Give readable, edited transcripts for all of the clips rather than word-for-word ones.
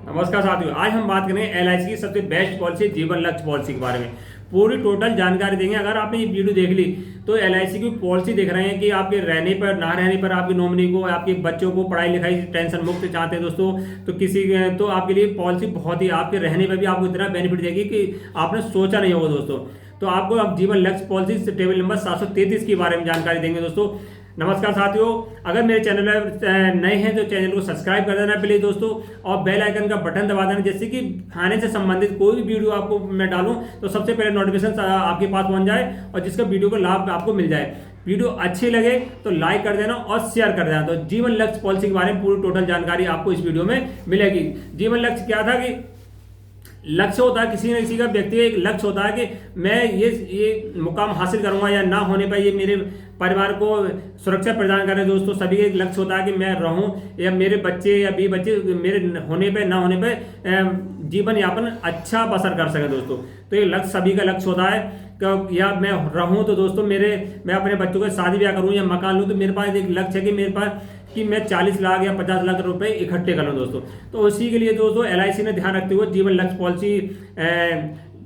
नमस्कार साथियों, आज हम बात करेंगे एलआईसी की सबसे बेस्ट पॉलिसी जीवन लक्ष्य पॉलिसी के बारे में। पूरी टोटल जानकारी देंगे। अगर आपने ये वीडियो देख ली तो एलआईसी की पॉलिसी देख रहे हैं कि आपके रहने पर ना रहने पर आपकी नॉमिनी को, आपके बच्चों को पढ़ाई लिखाई टेंशन मुक्त चाहते हैं दोस्तों, तो किसी तो आपके लिए पॉलिसी बहुत ही, आपके रहने पर भी आपको इतना बेनिफिट देगी कि आपने सोचा नहीं होगा दोस्तों। तो आपको अब जीवन लक्ष्य पॉलिसी टेबल नंबर 733 के बारे में जानकारी देंगे दोस्तों। नमस्कार साथियों, अगर मेरे चैनल पर नए हैं तो चैनल को सब्सक्राइब कर देना प्लीज दोस्तों, और बेल आइकन का बटन दबा देना, जिससे कि खाने से संबंधित कोई भी वीडियो आपको मैं डालूं तो सबसे पहले नोटिफिकेशन आपके पास पहुंच जाए और जिसका वीडियो का लाभ आपको मिल जाए। वीडियो अच्छी लगे तो लाइक कर देना और शेयर कर देना। तो जीवन लक्ष्य पॉलिसी के बारे में पूरी टोटल जानकारी आपको इस वीडियो में मिलेगी। जीवन लक्ष्य क्या था कि लक्ष्य होता है किसी न किसी का, व्यक्ति का एक लक्ष्य होता है कि मैं ये मुकाम हासिल करूंगा, या ना होने पर ये मेरे परिवार को सुरक्षा प्रदान करें दोस्तों। सभी का एक लक्ष्य होता है कि मैं रहूं, या मेरे बच्चे या भी बच्चे मेरे होने पे ना होने पे जीवन यापन अच्छा बसर कर सके दोस्तों। तो ये लक्ष्य सभी का लक्ष्य होता है कि या मैं रहूं तो दोस्तों मैं अपने बच्चों को शादी ब्याह करूं या मकान लूं, तो मेरे पास एक लक्ष्य है कि मेरे पास कि मैं 40 लाख या 50 लाख रुपए इकट्ठे कर लूँ दोस्तों। तो उसी के लिए दोस्तों एलआईसी ने ध्यान रखते हुए जीवन लक्ष्य पॉलिसी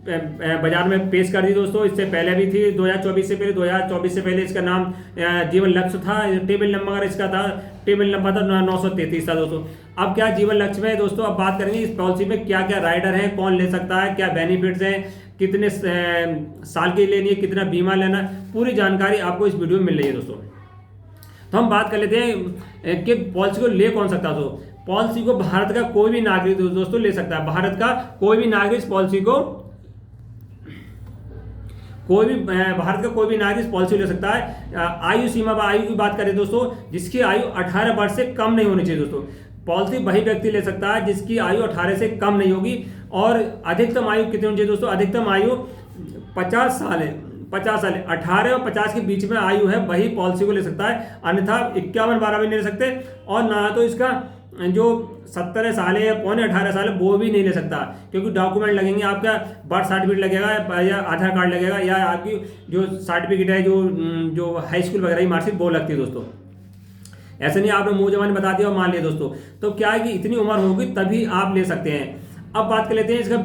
बाजार में पेश कर दी दोस्तों। इससे पहले भी थी 2024 से पहले, 2024 से पहले इसका नाम जीवन लक्ष्य था। टेबल नंबर इसका था, टेबल नंबर था 933 था दोस्तों। अब क्या जीवन लक्ष्य में दोस्तों अब बात करेंगे इस पॉलिसी में क्या क्या राइडर है, कौन ले सकता है, क्या बेनिफिट्स हैं, कितने साल की लेनी है, कितना बीमा लेना, पूरी जानकारी आपको इस वीडियो में मिल रही है दोस्तों। तो हम बात कर लेते हैं कि पॉलिसी को ले कौन सकता है। तो पॉलिसी को भारत का कोई भी नागरिक दोस्तों ले सकता है। भारत का कोई भी नागरिक इस पॉलिसी को भारत का कोई भी नागरिक इस पॉलिसी ले सकता है। आयु सीमा, आयु की बात करें दोस्तों, जिसकी आयु 18 वर्ष से कम नहीं होनी चाहिए दोस्तों। पॉलिसी वही व्यक्ति ले सकता है जिसकी आयु 18 से कम नहीं होगी। और अधिकतम आयु कितनी होनी चाहिए दोस्तों? अधिकतम आयु 50 साल है। 50 साल है, 18 और 50 के बीच में आयु है वही पॉलिसी को ले सकता है, अन्यथा 51-12 भी नहीं ले सकते, और ना तो इसका जो 17 साल है या पौने 18 साल है वो भी नहीं ले सकता, क्योंकि डॉक्यूमेंट लगेंगे, आपका बर्थ सर्टिफिकेट लगेगा या आधार कार्ड लगेगा, या आपकी जो सर्टिफिकेट है जो हाई स्कूल वगैरह की मार्कशीट वो लगती है दोस्तों। ऐसे नहीं आपने मुंह जबानी बता दिया और मान लिया दोस्तों। तो क्या है कि इतनी उम्र होगी तभी आप ले सकते हैं। अब बात कर लेते हैं इसका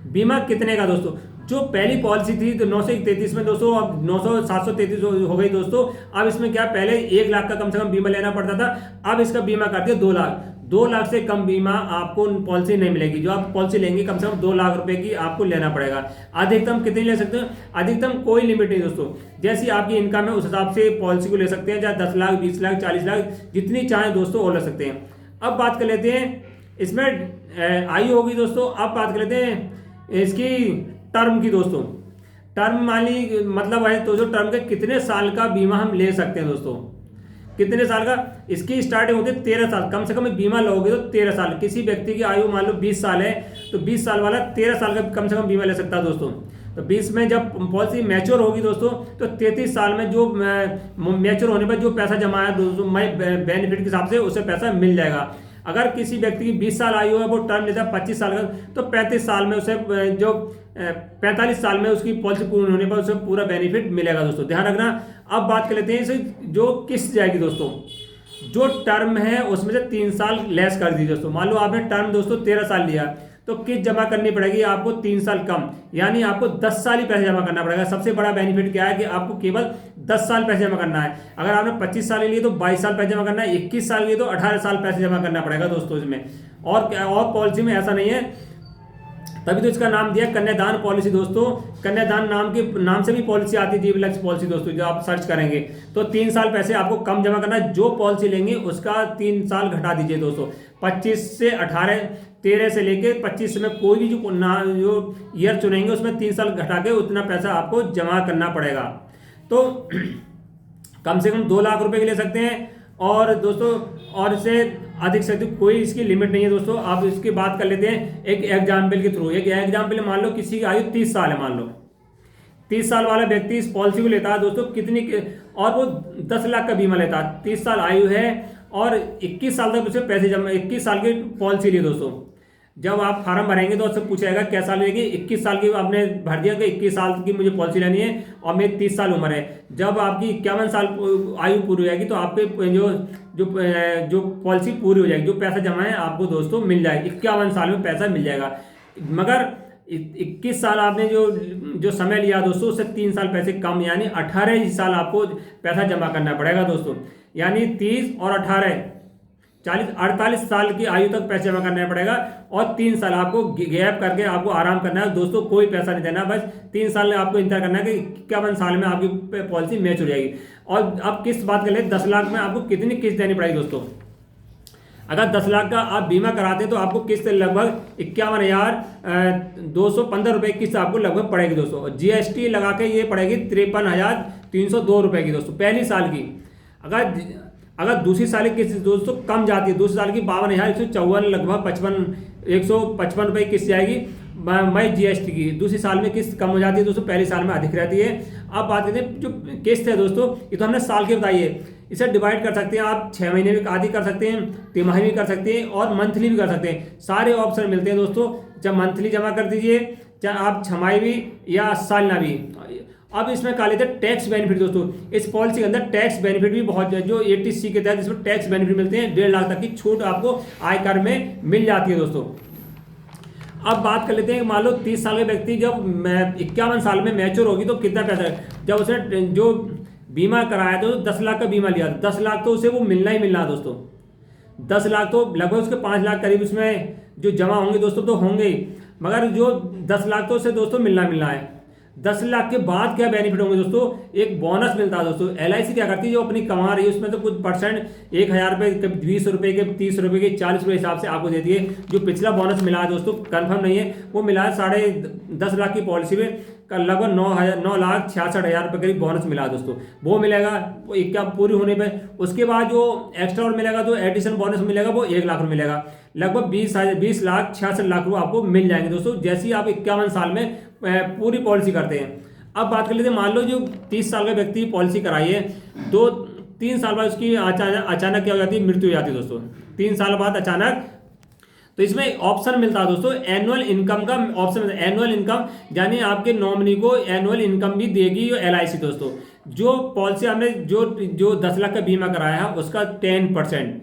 बीमा कितने का दोस्तों। जो पहली पॉलिसी थी तो 933 में दोस्तों, अब 733 हो गई दोस्तों। अब इसमें क्या, पहले 1 लाख का कम से कम बीमा लेना पड़ता था, अब इसका बीमा कर दिया 2 लाख। 2 लाख से कम बीमा आपको पॉलिसी नहीं मिलेगी। जो आप पॉलिसी लेंगे कम से कम 2 लाख रुपए की आपको लेना पड़ेगा। अधिकतम कितनी ले सकते हैं? अधिकतम कोई लिमिट नहीं दोस्तों, जैसी आपकी इनकम है उस हिसाब से पॉलिसी को ले सकते हैं, चाहे 10 लाख, 20 लाख, 40 लाख, जितनी चाहें दोस्तों वो ले सकते हैं। अब बात कर लेते हैं इसमें आयु होगी दोस्तों। अब बात कर लेते हैं इसकी टर्म की दोस्तों। टर्म मानी मतलब है तो जो टर्म के कितने साल का बीमा हम ले सकते हैं दोस्तों, कितने साल का। इसकी स्टार्टिंग होती है 13 साल, कम से कम बीमा लोगे तो 13 साल। किसी व्यक्ति की आयु मान लो 20 साल है तो 20 साल वाला 13 साल का कम से कम बीमा ले सकता है दोस्तों। तो 20 में जब पॉलिसी मैच्योर होगी दोस्तों, तो 33 साल में जो मैच्योर होने पर जो पैसा जमा है दोस्तों, बेनिफिट के हिसाब से उसे पैसा मिल जाएगा। अगर किसी व्यक्ति की 20 साल आयु है, वो टर्म लेता है 25 साल का, तो 35 साल में उसे 45 साल में उसकी पॉलिसी पूर्ण होने पर उसे पूरा बेनिफिट मिलेगा दोस्तों, ध्यान रखना। अब बात कर लेते हैं इसे जो किस्त जाएगी दोस्तों। जो टर्म है उसमें से 3 साल लेस कर दीजिए दोस्तों। मान लो आपने टर्म दोस्तों 13 साल लिया, तो किस्त जमा करनी पड़ेगी आपको 3 साल कम, यानी आपको 10 साल ही पैसे जमा करना पड़ेगा। सबसे बड़ा बेनिफिट क्या है कि आपको केवल 10 साल पैसे जमा करना है। अगर आपने 25 साल लिए तो 22 साल पैसे जमा करना है, 21 साल लिए तो 18 साल पैसे जमा करना पड़ेगा दोस्तों इसमें। और पॉलिसी में ऐसा नहीं है, तभी तो इसका नाम दिया कन्यादान पॉलिसी दोस्तों। कन्यादान नाम से भी पॉलिसी आती है जीवन लक्ष्य पॉलिसी दोस्तों। जो आप सर्च करेंगे तो 3 साल पैसे आपको कम जमा करना है। जो पॉलिसी लेंगे उसका 3 साल घटा दीजिए दोस्तों। 25 से 18, 13 से लेके 25 में कोई भी जो ईयर चुनेंगे उसमें 3 साल घटा के उतना पैसा आपको जमा करना पड़ेगा। तो कम से कम 2 लाख रुपए के ले सकते हैं। और दोस्तों और इससे अधिक से अधिक कोई इसकी लिमिट नहीं है दोस्तों। आप इसकी बात कर लेते हैं एक एग्जाम्पल के थ्रू। एक एग्जाम्पल मान लो किसी की आयु 30 साल है, मान लो 30 साल वाला व्यक्ति इस पॉलिसी को लेता है दोस्तों, कितनी, और वो 10 लाख का बीमा लेता है। 30 साल आयु है और 21 साल तक उसे पैसे जमा, 21 साल की पॉलिसी ली दोस्तों। जब आप फार्म भरेंगे तो उससे पूछेगा क्या साल होगी, 21 साल की आपने भर दिया कि 21 साल की मुझे पॉलिसी लेनी है और मेरी 30 साल उम्र है। जब आपकी 51 साल आयु पूरी हो जाएगी तो आपके जो जो जो पॉलिसी पूरी हो जाएगी, जो पैसा जमा है आपको दोस्तों मिल जाएगा, 51 साल में पैसा मिल जाएगा। मगर 21 साल आपने जो समय लिया दोस्तों, उससे 3 साल पैसे कम, यानी 18 साल आपको पैसा जमा करना पड़ेगा दोस्तों। यानी 30 और 18 40 48 साल की आयु तक पैसे जमा करना पड़ेगा और 3 साल आपको गैप करके आपको आराम करना है दोस्तों, कोई पैसा नहीं देना, बस 3 साल आपको इंतजार करना है कि 51 साल में आपकी पॉलिसी मैच हो जाएगी। और अब किस्त बात कर ले, 10 लाख में आपको कितनी किस्त देनी पड़ेगी दोस्तों। अगर 10 लाख का आप बीमा कराते हैं तो आपको किस्त लगभग 51,215 रुपये किस्त आपको लगभग पड़ेगी दोस्तों। GST लगा के ये पड़ेगी 53,302 रुपये की दोस्तों पहली साल की। अगर दूसरी साल की किस्त दोस्तों कम जाती है, दूसरी साल की 52,154 लगभग 155 रुपये की किस्त जाएगी मई GST की। दूसरी साल में किस्त कम हो जाती है दोस्तों, पहली साल में अधिक रहती है। अब बात करते हैं जो किस्त है दोस्तों, ये तो हमने साल की बताई है, इसे डिवाइड कर सकते हैं आप, 6 महीने में आधी कर सकते हैं, तिमाही भी कर सकते हैं और मंथली भी कर सकते हैं। सारे ऑप्शन मिलते हैं दोस्तों, चाहे मंथली जमा कर दीजिए, चाहे आप छमाही भी या सालाना भी। अब इसमें कहा लेते हैं टैक्स बेनिफिट दोस्तों। इस पॉलिसी के अंदर टैक्स बेनिफिट भी बहुत है, जो 80C के तहत इसमें टैक्स बेनिफिट मिलते हैं, 1.5 लाख तक की छूट आपको आयकर में मिल जाती है दोस्तों। अब बात कर लेते हैं, मान लो 30 साल के व्यक्ति जब 51 साल में मैच्योर होगी तो कितना पैसा है। जब उसने जो बीमा कराया तो 10 लाख का बीमा लिया, 10 लाख तो उसे वो मिलना ही मिलना है दोस्तों। 10 लाख तो लगभग उसके 5 लाख करीब उसमें जो जमा होंगे दोस्तों तो होंगे ही, मगर जो 10 लाख तो उसे दोस्तों मिलना है। 10 लाख के बाद क्या बेनिफिट होंगे दोस्तों, एक बोनस मिलता है दोस्तों। LIC क्या करती है, जो अपनी कमा रही है उसमें तो कुछ परसेंट 1,000 रुपये के 20 रुपये के 30 रुपये के 40 रुपये हिसाब से आपको देती है। जो पिछला बोनस मिला है दोस्तों कंफर्म नहीं है, वो मिला है 10.5 लाख की पॉलिसी में लगभग 9,66,000 रुपये करीब बोनस मिला है दोस्तों, वो मिलेगा वो क्या पूरी होने पे। उसके बाद जो एक्स्ट्रा और मिलेगा, जो एडिशन बोनस मिलेगा वो 1 लाख रुपये मिलेगा, लगभग 20,66,00,000 रुपये आपको मिल जाएंगे दोस्तों, जैसे ही आप 51 साल में पूरी पॉलिसी करते हैं। अब बात कर लेते हैं, मान लो जो 30 साल का व्यक्ति पॉलिसी कराई है, 2-3 साल बाद उसकी अचानक क्या हो जाती है, मृत्यु हो जाती है दोस्तों। 3 साल बाद अचानक, तो इसमें ऑप्शन मिलता है दोस्तों, एनुअल इनकम का ऑप्शन मिलता है। एनुअल इनकम यानी आपके नॉमिनी को एनुअल इनकम भी देगी LIC दोस्तों। जो पॉलिसी हमने जो 10 लाख का बीमा कराया है उसका 10%,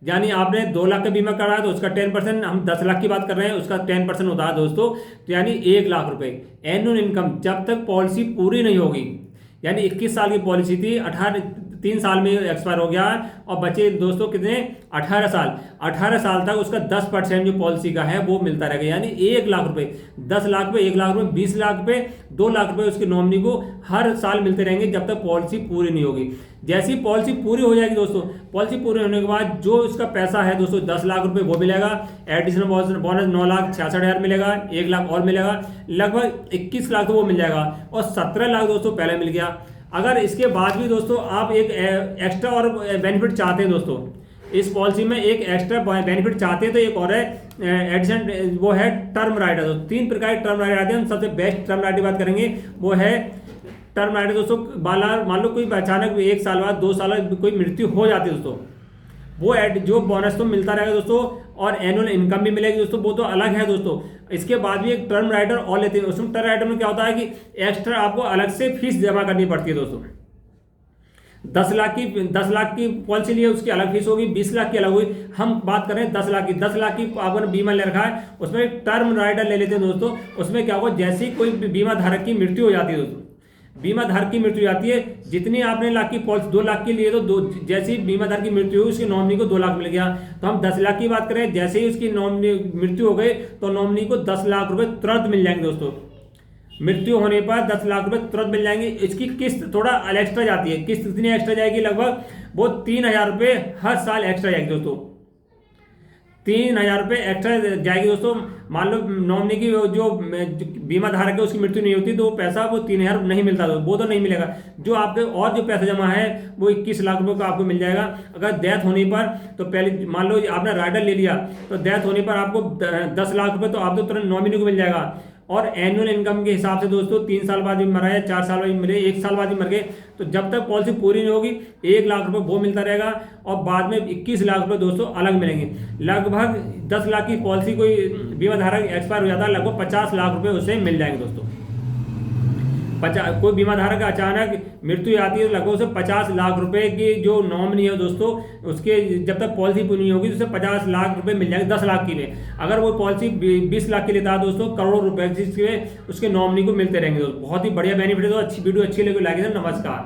यानी आपने 2 लाख का बीमा कराया तो उसका 10%, हम 10 लाख की बात कर रहे हैं उसका 10% होता है दोस्तों, तो यानी 1 लाख रुपए एनुअल इनकम जब तक पॉलिसी पूरी नहीं होगी। यानी 21 साल की पॉलिसी थी, 3 साल में एक्सपायर हो गया और बचे दोस्तों कितने, 18 साल। 18 साल तक उसका 10% जो पॉलिसी का है वो मिलता रहेगा, यानी 1 लाख रुपए। 10 लाख पे 1 लाख रुपए, 20 लाख पे 2 लाख रुपए उसके नॉमिनी को हर साल मिलते रहेंगे जब तक पॉलिसी पूरी नहीं होगी। जैसी पॉलिसी पूरी हो जाएगी दोस्तों, पॉलिसी पूरी होने के बाद जो उसका पैसा है दोस्तों 10 लाख रुपए वो मिलेगा, एडिशनल बोनस 9,66,000 मिलेगा, 1 लाख और मिलेगा, लगभग 21 लाख तो वो मिल जाएगा और 17 लाख दोस्तों पहले मिल गया। अगर इसके बाद भी दोस्तों आप एक एक्स्ट्रा और बेनिफिट चाहते हैं दोस्तों, इस पॉलिसी में एक एक्स्ट्रा बेनिफिट चाहते हैं तो एक और है एडिशन, वो है टर्म राइट। दोस्तों 3 प्रकार के टर्म राइट आते हैं, हम सबसे बेस्ट टर्म राइट की बात करेंगे, वो है टर्म राइट दोस्तों। मान लो कोई अचानक 1 साल बाद 2 साल बाद कोई मृत्यु हो जाती है दोस्तों, वो जो बोनस तो मिलता रहेगा दोस्तों और एनुअल इनकम भी मिलेगी दोस्तों, वो तो अलग है दोस्तों। इसके बाद भी एक टर्म राइटर और लेते हैं, उसमें टर्म राइटर में क्या होता है कि एक्स्ट्रा आपको अलग से फीस जमा करनी पड़ती है दोस्तों। 10 लाख की पॉलिसी लिए उसकी अलग फीस होगी, 20 लाख की अलग होगी। हम बात कर रहे हैं 10 लाख की। 10 लाख की आपने बीमा ले रखा है, उसमें एक टर्म राइटर ले लेते हैं दोस्तों। उसमें क्या होगा, जैसे ही कोई बीमा धारक की मृत्यु हो जाती है दोस्तों, बीमा धारक की मृत्यु जाती है, जितनी आपने लाख की पॉलिसी 2 लाख की लिए तो जैसे ही बीमा धारक की मृत्यु हुई उसकी नॉमिनी को 2 लाख मिल गया। तो हम 10 लाख की बात करें, जैसे ही उसकी नॉमिनी मृत्यु हो गई तो नॉमिनी को 10 लाख रुपए तुरंत मिल जाएंगे दोस्तों। मृत्यु होने पर 10 लाख रुपए तुरंत मिल जाएंगे। इसकी किस्त थोड़ा एक्स्ट्रा जाती है, किस्त कितनी एक्स्ट्रा जाएगी, लगभग वो 3,000 रुपये हर साल एक्स्ट्रा जाएगी दोस्तों। 3,000 रुपये एक्स्ट्रा जाएगी दोस्तों। मान लो नॉमिनी की जो बीमा धारक है उसकी मृत्यु नहीं होती तो पैसा वो 3,000 नहीं मिलता, वो तो नहीं मिलेगा। जो आपके और जो पैसा जमा है वो 21 लाख रुपये का आपको मिल जाएगा। अगर डेथ होने पर तो पहले मान लो आपने राइडर ले लिया तो डेथ होने पर आपको 10 लाख रुपये तो आप तो तुरंत नॉमिनी को मिल जाएगा। और एनुअल इनकम के हिसाब से दोस्तों 3 साल बाद भी मरा या 4 साल बाद भी मरे, 1 साल बाद भी मर गए, तो जब तक पॉलिसी पूरी नहीं होगी 1 लाख रुपए वो मिलता रहेगा और बाद में 21 लाख रुपए दोस्तों अलग मिलेंगे। लगभग 10 लाख की पॉलिसी कोई बीमा धारक एक्सपायर हो जाता है, लगभग 50 लाख रुपए उसे मिल जाएंगे दोस्तों। कोई बीमा धारक अचानक मृत्यु आती है तो लगभग उसे 50 लाख रुपए की जो नॉमिनी है दोस्तों, उसके जब तक पॉलिसी पूरी नहीं होगी तो उसे 50 लाख रुपए मिल जाएंगे 10 लाख की में। अगर वो पॉलिसी 20 लाख की लेता है दोस्तों, करोड़ों रुपए जिसके उसके नॉमिनी को मिलते रहेंगे दोस्तों। बहुत ही बढ़िया बेनिफिट है। तो अच्छी वीडियो अच्छी लगी लाइक करें। नमस्कार।